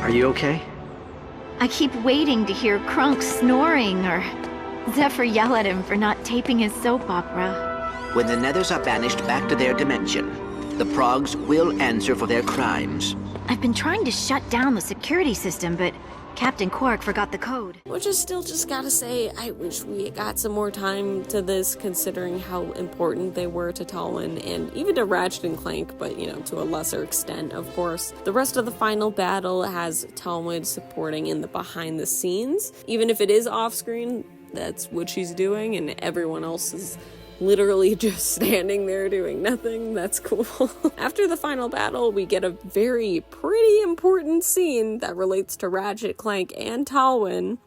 C: Are you okay?
O: I keep waiting to hear Kronk snoring or Zephyr yell at him for not taping his soap opera.
D: When the Nethers are banished back to their dimension, the Progs will answer for their crimes.
O: I've been trying to shut down the security system, but Captain Quark forgot the code.
A: Which is still just gotta say, I wish we got some more time to this, considering how important they were to Talwyn and even to Ratchet and Clank, but you know, to a lesser extent, of course. The rest of the final battle has Talwyn supporting in the behind the scenes. Even if it is off screen, that's what she's doing, and everyone else is literally just standing there doing nothing. That's cool. After the final battle, we get a pretty important scene that relates to Ratchet, Clank, and Talwyn.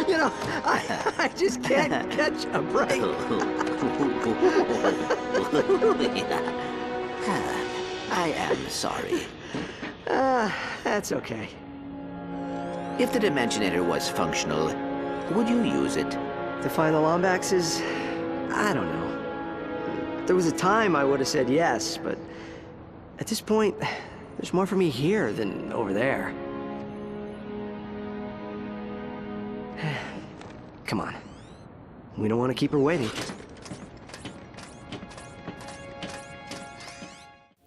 C: You know, I just can't catch a break.
D: I am sorry.
C: That's okay.
D: If the Dimensionator was functional, would you use it?
C: To find the Lombaxes? I don't know. There was a time I would have said yes, but at this point, there's more for me here than over there. Come on. We don't want to keep her waiting.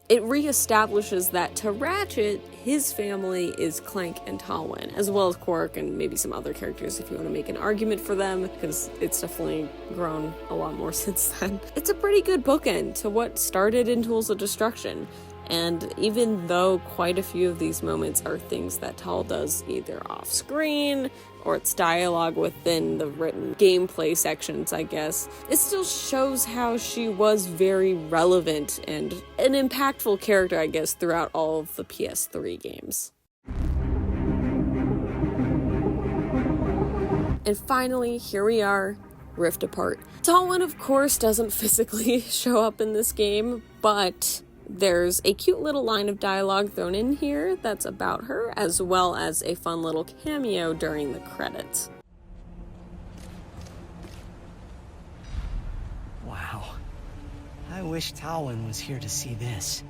A: It reestablishes that to Ratchet, his family is Clank and Talwyn, as well as Quark and maybe some other characters if you want to make an argument for them, because it's definitely grown a lot more since then. It's a pretty good bookend to what started in Tools of Destruction. And even though quite a few of these moments are things that Tal does either off screen or it's dialogue within the written gameplay sections, I guess, it still shows how she was very relevant and an impactful character, I guess, throughout all of the PS3 games. And finally, here we are, Rift Apart. Talwyn, of course, doesn't physically show up in this game, but there's a cute little line of dialogue thrown in here that's about her, as well as a fun little cameo during the credits.
P: Wow. I wish Talwyn was here to see this.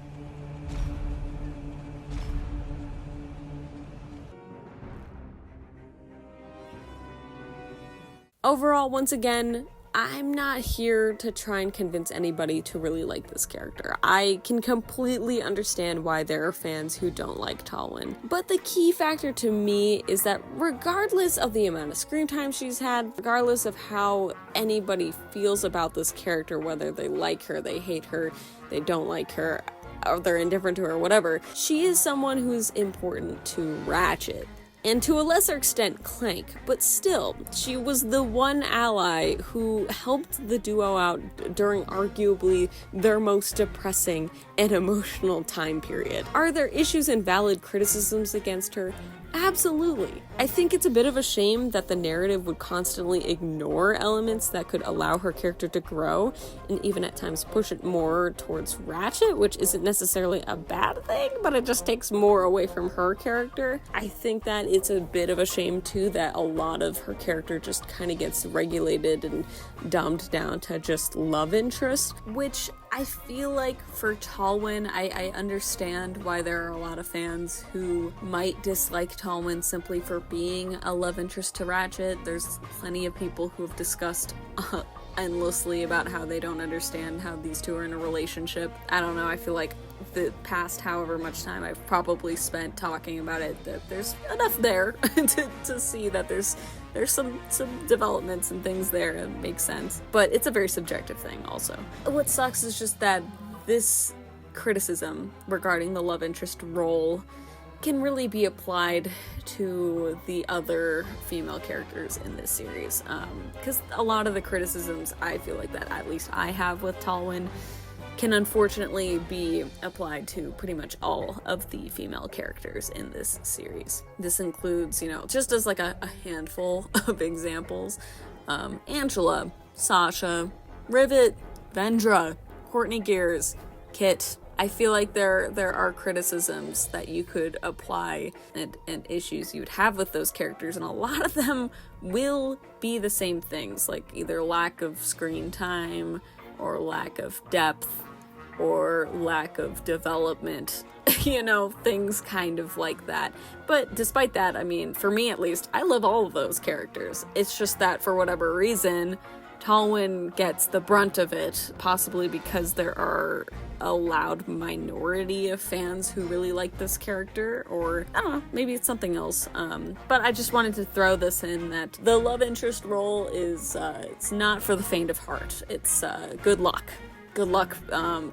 A: Overall, once again, I'm not here to try and convince anybody to really like this character. I can completely understand why there are fans who don't like Talwyn. But the key factor to me is that regardless of the amount of screen time she's had, regardless of how anybody feels about this character, whether they like her, they hate her, they don't like her, or they're indifferent to her, whatever, she is someone who's important to Ratchet. and to a lesser extent Clank, but still, she was the one ally who helped the duo out during arguably their most depressing and emotional time period. Are there issues and valid criticisms against her? Absolutely. I think it's a bit of a shame that the narrative would constantly ignore elements that could allow her character to grow, and even at times push it more towards Ratchet, which isn't necessarily a bad thing, but it just takes more away from her character. I think that it's a bit of a shame too that a lot of her character just kind of gets regulated and dumbed down to just love interest, which I feel like for Talwyn, I understand why there are a lot of fans who might dislike Talwyn simply for being a love interest to Ratchet. There's plenty of people who have discussed endlessly about how they don't understand how these two are in a relationship. I don't know, I feel like the past however much time I've probably spent talking about it, that there's enough there to see that there's some developments and things there that make sense, but it's a very subjective thing also. What sucks is just that this criticism regarding the love interest role can really be applied to the other female characters in this series, because a lot of the criticisms I feel like that at least I have with Talwyn can unfortunately be applied to pretty much all of the female characters in this series. This includes, just as like a handful of examples, Angela, Sasha, Rivet, Vendra, Courtney Gears, Kit. I feel like there are criticisms that you could apply and issues you'd have with those characters, and a lot of them will be the same things, like either lack of screen time or lack of depth or lack of development, things kind of like that. But despite that, I mean, for me at least, I love all of those characters. It's just that for whatever reason, Talwyn gets the brunt of it, possibly because there are a loud minority of fans who really like this character, or I don't know, maybe it's something else. But I just wanted to throw this in that the love interest role is, it's not for the faint of heart. It's good luck. Good luck.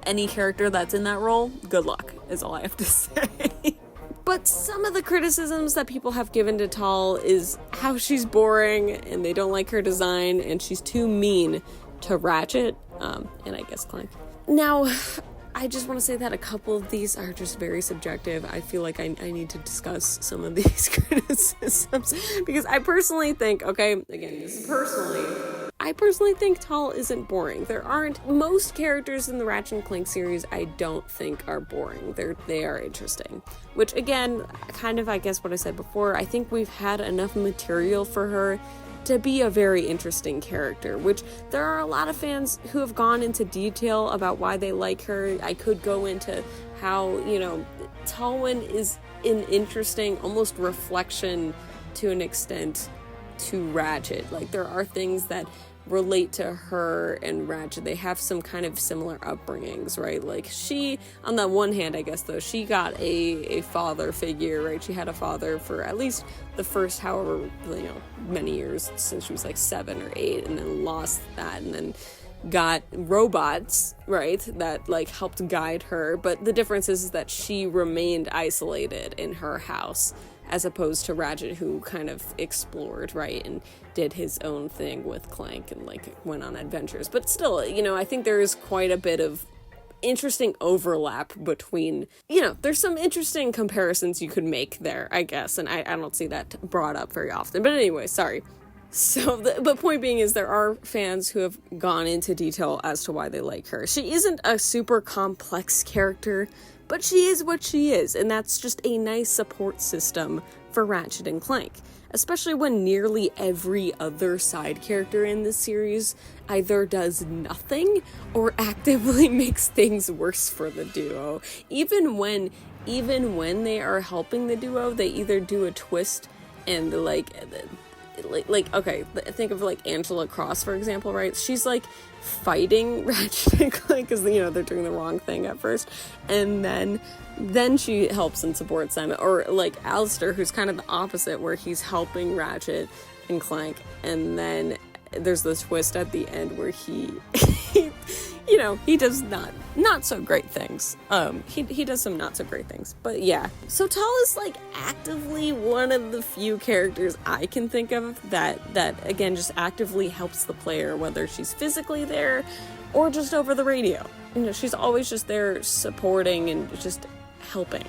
A: Any character that's in that role, good luck is all I have to say. But some of the criticisms that people have given to Tal is how she's boring and they don't like her design and she's too mean to Ratchet, and I guess Clank. Now, I just want to say that a couple of these are just very subjective. I feel like I need to discuss some of these criticisms because I personally think, okay, again, this is personally, I personally think Tal isn't boring. There aren't, most characters in the Ratchet & Clank series I don't think are boring. They are interesting. Which again, kind of I guess what I said before, I think we've had enough material for her to be a very interesting character, which there are a lot of fans who have gone into detail about why they like her. I could go into how, Talwyn is an interesting, almost reflection to an extent to Ratchet. Like, there are things that relate to her and Ratchet. They have some kind of similar upbringings, right? Like, she, on the one hand, I guess, though, she got a father figure, right? She had a father for at least the first however, many years since she was like 7 or 8, and then lost that, and then got robots, right, that like helped guide her. But the difference is that she remained isolated in her house, as opposed to Ratchet, who kind of explored, right, and did his own thing with Clank and like went on adventures. But still, I think there is quite a bit of interesting overlap between, there's some interesting comparisons you could make there, I guess, and I don't see that brought up very often. But anyway, sorry. So, the point being is there are fans who have gone into detail as to why they like her. She isn't a super complex character, but she is what she is, and that's just a nice support system for Ratchet and Clank, especially when nearly every other side character in this series either does nothing or actively makes things worse for the duo. Even when they are helping the duo, they either do a twist and like okay, think of like Angela Cross, for example, right? She's like fighting Ratchet and Clank because they're doing the wrong thing at first, and then she helps and supports them. Or like Alistair, who's kind of the opposite, where he's helping Ratchet and Clank, and then there's this twist at the end where he know, he does not so great things. He does some not so great things, but yeah. So Tal is like actively one of the few characters I can think of that again just actively helps the player, whether she's physically there or just over the radio. You know, she's always just there supporting and just helping.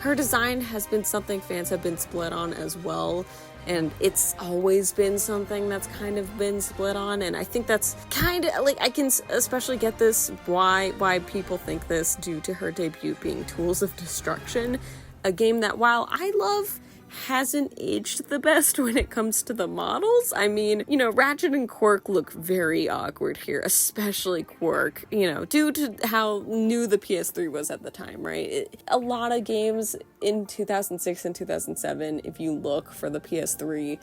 A: Her design has been something fans have been split on as well, and it's always been something that's kind of been split on, and I think that's kind of, like, I can especially get this, why people think this, due to her debut being Tools of Destruction, a game that, while I love, hasn't aged the best when it comes to the models. I mean, you know, Ratchet and Quark look very awkward here, especially Quark, you know, due to how new the PS3 was at the time, right? A lot of games in 2006 and 2007, if you look for the PS3,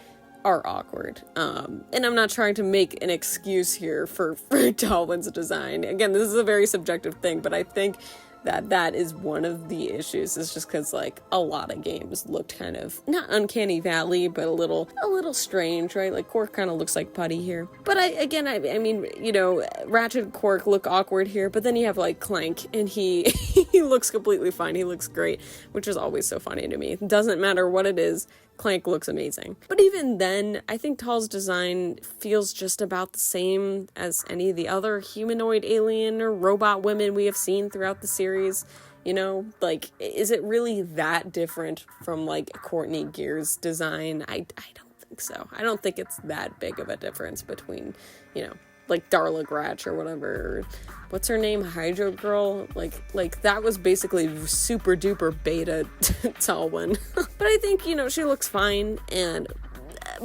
A: are awkward. And I'm not trying to make an excuse here for Talwyn's design. Again, this is a very subjective thing, but I think that is one of the issues, is just because, like, a lot of games looked kind of, not uncanny valley, but a little strange, right? Like, Quark kind of looks like putty here. But I mean, you know, Ratchet and Quark look awkward here, but then you have, like, Clank, and he looks completely fine. He looks great, which is always so funny to me. It doesn't matter what it is, Clank looks amazing. But even then, I think Tal's design feels just about the same as any of the other humanoid alien or robot women we have seen throughout the series. You know, like, is it really that different from, like, Courtney Gear's design? I don't think so. I don't think it's that big of a difference between, you know, like Darla Gratch or whatever. What's her name? Hydro Girl? Like that was basically super duper beta Talwyn. But I think, you know, she looks fine,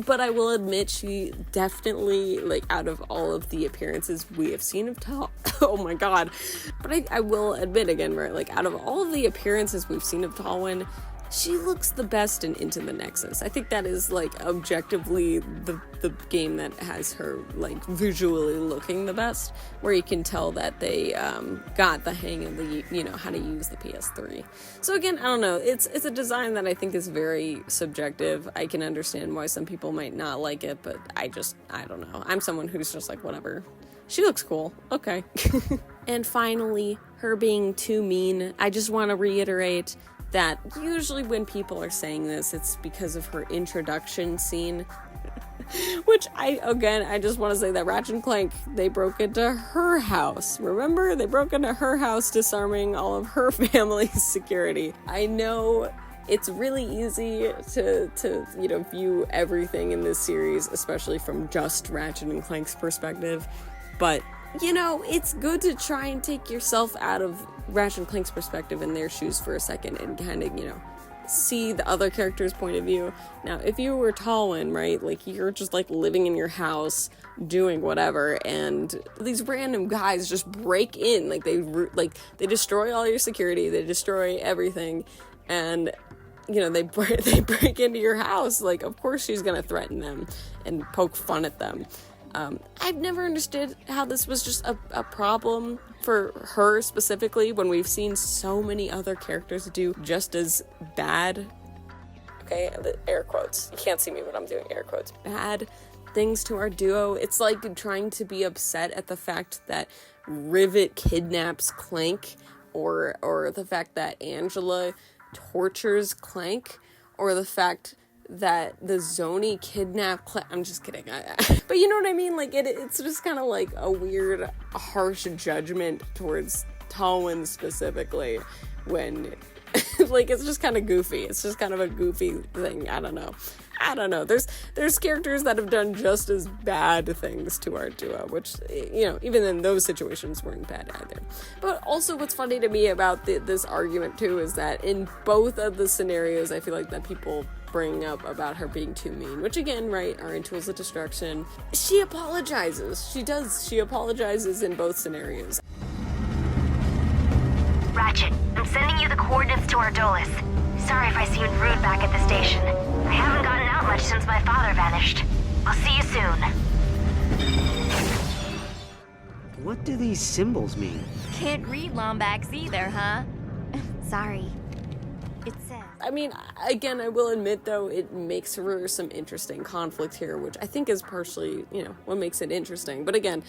A: but I will admit she definitely, like, out of all of the appearances we have seen of Tal, oh my god. But I will admit again, right, like, out of all of the appearances we've seen of Talwyn, she looks the best in Into the Nexus. I think that is, like, objectively the game that has her, like, visually looking the best, where you can tell that they got the hang of the, you know, how to use the PS3. So again, I don't know, it's a design that I think is very subjective. I can understand why some people might not like it, but I don't know. I'm someone who's just like, whatever. She looks cool. Okay. And finally, her being too mean. I just want to reiterate that usually when people are saying this, it's because of her introduction scene. Which, I just want to say that Ratchet and Clank, they broke into her house. Remember? They broke into her house, disarming all of her family's security. I know it's really easy to you know, view everything in this series, especially from just Ratchet and Clank's perspective, but, you know, it's good to try and take yourself out of Ratchet and Clank's perspective in their shoes for a second and kind of, you know, see the other character's point of view. Now, if you were Talwyn, right, like, you're just, like, living in your house, doing whatever, and these random guys just break in, like, they destroy all your security, they destroy everything, and, you know, they break into your house, like, of course she's gonna threaten them and poke fun at them. I've never understood how this was just a problem for her specifically, when we've seen so many other characters do just as bad, okay, air quotes, you can't see me but I'm doing air quotes, bad things to our duo. It's like trying to be upset at the fact that Rivet kidnaps Clank, or the fact that Angela tortures Clank, or the fact that the Zoni kidnapped Clank. I'm just kidding. But you know what I mean? Like, it's just kind of like a weird, harsh judgment towards Talwyn specifically, when, like, it's just kind of goofy. It's just kind of a goofy thing. I don't know. There's characters that have done just as bad things to our duo, which, you know, even in those situations weren't bad either. But also, what's funny to me about this argument too is that in both of the scenarios, I feel like that people bring up about her being too mean, which again, right, are in Tools of Destruction. She apologizes. She apologizes in both scenarios.
G: Ratchet, I'm sending you the coordinates to our Dolus. Sorry if I seemed rude back at the station. I haven't gotten out much since my father vanished. I'll see you soon.
C: What do these symbols mean?
G: Can't read Lombax either, huh? Sorry. It says...
A: I mean, again, I will admit, though, it makes for some interesting conflict here, which I think is partially, you know, what makes it interesting. But again,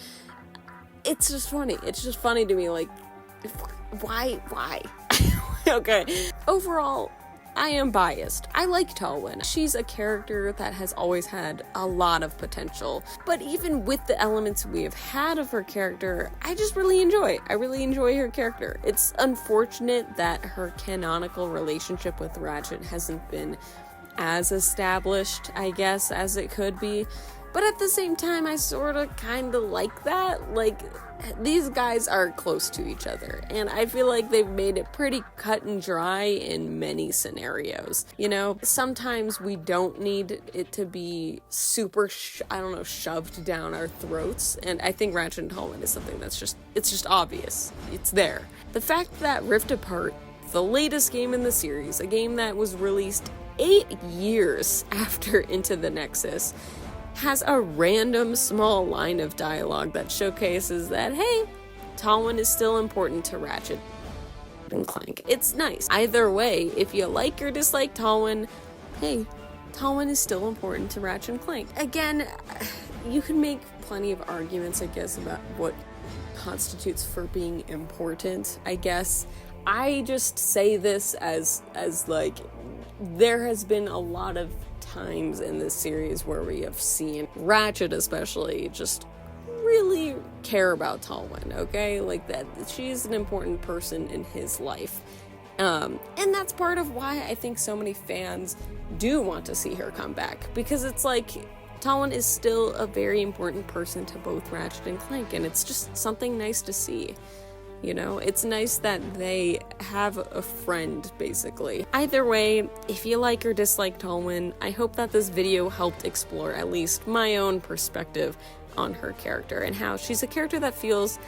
A: it's just funny. It's just funny to me, like, why? Okay. Overall, I am biased. I like Talwyn. She's a character that has always had a lot of potential. But even with the elements we have had of her character, I just really enjoy. I really enjoy her character. It's unfortunate that her canonical relationship with Ratchet hasn't been as established, I guess, as it could be. But at the same time, I sort of kind of like that. Like, these guys are close to each other, and I feel like they've made it pretty cut and dry in many scenarios. You know, sometimes we don't need it to be super, shoved down our throats, and I think Ratchet and Talwyn is something that's it's just obvious. It's there. The fact that Rift Apart, the latest game in the series, a game that was released 8 years after Into the Nexus, has a random small line of dialogue that showcases that, hey, Talwyn is still important to Ratchet and Clank. It's nice. Either way, if you like or dislike Talwyn, hey, Talwyn is still important to Ratchet and Clank. Again, you can make plenty of arguments, I guess, about what constitutes for being important, I guess. I just say this as like, there has been a lot of times in this series where we have seen Ratchet especially just really care about Talwyn, okay? Like, that she's an important person in his life. And that's part of why I think so many fans do want to see her come back, because it's like, Talwyn is still a very important person to both Ratchet and Clank, and it's just something nice to see. You know, it's nice that they have a friend, basically. Either way, if you like or dislike Talwyn, I hope that this video helped explore at least my own perspective on her character and how she's a character that feels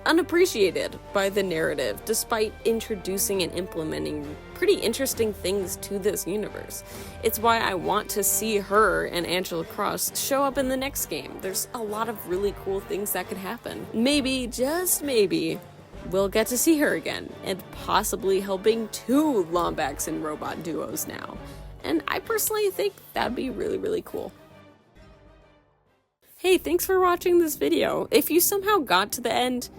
A: unappreciated by the narrative, despite introducing and implementing pretty interesting things to this universe. It's why I want to see her and Angela Cross show up in the next game. There's a lot of really cool things that could happen. Maybe, just maybe, we'll get to see her again, and possibly helping 2 Lombax and robot duos now. And I personally think that'd be really, really cool. Hey, thanks for watching this video. If you somehow got to the end,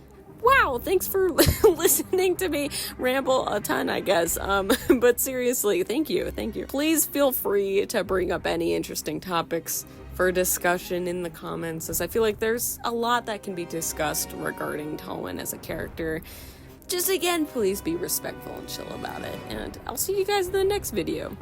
A: wow, thanks for listening to me ramble a ton, I guess. But seriously, thank you. Please feel free to bring up any interesting topics for discussion in the comments, as I feel like there's a lot that can be discussed regarding Talwyn as a character. Just again, please be respectful and chill about it, and I'll see you guys in the next video.